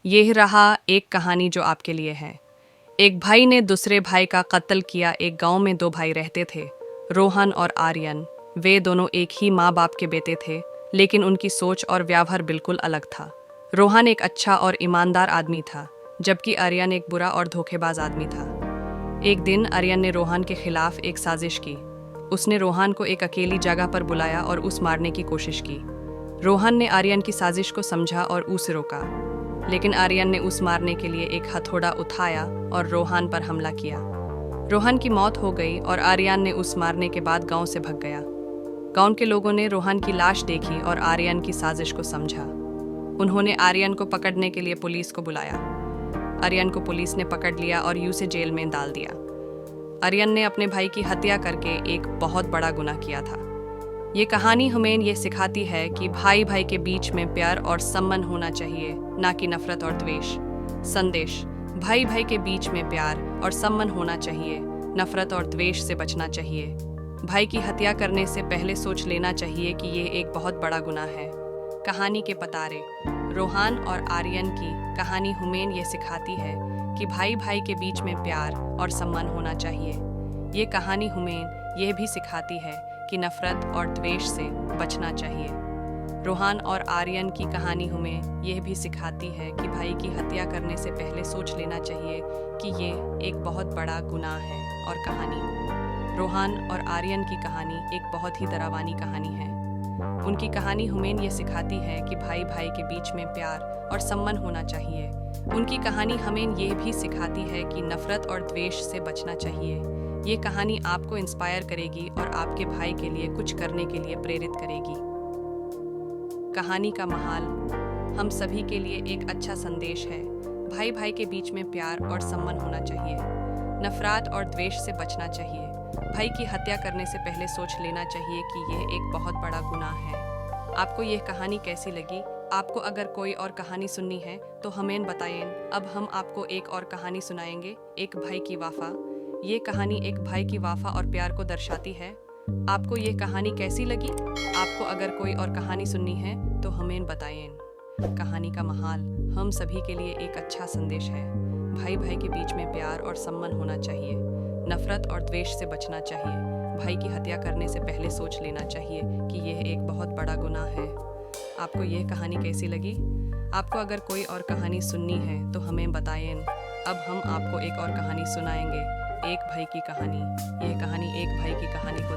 यह रहा एक कहानी जो आपके लिए है। एक भाई ने दूसरे भाई का कत्ल किया। एक गांव में दो भाई रहते थे, रोहन और आर्यन। वे दोनों एक ही माँ बाप के बेटे थे, लेकिन उनकी सोच और व्यवहार बिल्कुल अलग था। रोहन एक अच्छा और ईमानदार आदमी था, जबकि आर्यन एक बुरा और धोखेबाज आदमी था। एक दिन आर्यन ने रोहन के खिलाफ एक साजिश की। उसने रोहन को एक अकेली जगह पर बुलाया और उस मारने की कोशिश की। रोहन ने आर्यन की साजिश को समझा और उसे रोका, लेकिन आर्यन ने उस मारने के लिए एक हथौड़ा उठाया और रोहन पर हमला किया। रोहन की मौत हो गई और आर्यन ने उस मारने के बाद गांव से भाग गया। गांव के लोगों ने रोहन की लाश देखी और आर्यन की साजिश को समझा। उन्होंने आर्यन को पकड़ने के लिए पुलिस को बुलाया। आर्यन को पुलिस ने पकड़ लिया और उसे जेल में डाल दिया। आर्यन ने अपने भाई की हत्या करके एक बहुत बड़ा गुनाह किया था। ये कहानी हमें ये सिखाती है कि भाई भाई के बीच में प्यार और सम्मान होना चाहिए, ना कि नफरत और द्वेष। संदेश: भाई भाई के बीच में प्यार और सम्मान होना चाहिए, नफरत और द्वेष से बचना चाहिए। भाई की हत्या करने से पहले सोच लेना चाहिए कि ये एक बहुत बड़ा गुनाह है। कहानी के पतारे: रोहन और आर्यन की कहानी हमें ये सिखाती है कि भाई भाई के बीच में प्यार और सम्मान होना चाहिए। ये कहानी हमें यह भी सिखाती है कि नफरत और द्वेष से बचना चाहिए। रोहन और आर्यन की कहानी हमें यह भी सिखाती है कि भाई की हत्या करने से पहले सोच लेना चाहिए कि ये एक बहुत बड़ा गुनाह है। और कहानी: रोहन और आर्यन की कहानी एक बहुत ही डरावनी कहानी है। उनकी कहानी हमें ये सिखाती है कि भाई भाई के बीच में प्यार और सम्मान होना चाहिए। उनकी कहानी हमें ये भी सिखाती है कि नफरत और द्वेष से बचना चाहिए। ये कहानी आपको इंस्पायर करेगी और आपके भाई के लिए कुछ करने के लिए प्रेरित करेगी। कहानी का महाल: हम सभी के लिए एक अच्छा संदेश है। भाई भाई के बीच में प्यार और सम्मान होना चाहिए, नफरत और द्वेष से बचना चाहिए। भाई की हत्या करने से पहले सोच लेना चाहिए कि यह एक बहुत बड़ा गुनाह है। आपको यह कहानी कैसी लगी? आपको अगर कोई और कहानी सुननी है तो हमें बताएं। अब हम आपको एक और कहानी सुनाएंगे, एक भाई की वफा। ये कहानी एक भाई की वफा और प्यार को दर्शाती है। आपको ये कहानी कैसी लगी? आपको अगर कोई और कहानी सुननी है तो हमें बताएं। कहानी का महाल: हम सभी के लिए एक अच्छा संदेश है। भाई भाई के बीच में प्यार और सम्मान होना चाहिए, नफरत और द्वेष से बचना चाहिए। भाई की हत्या करने से पहले सोच लेना चाहिए कि यह एक बहुत बड़ा गुनाह है। आपको यह कहानी कैसी लगी? आपको अगर कोई और कहानी सुननी है तो हमें बताएं। अब हम आपको एक और कहानी सुनाएंगे, एक भाई की कहानी। यह कहानी एक भाई की कहानी को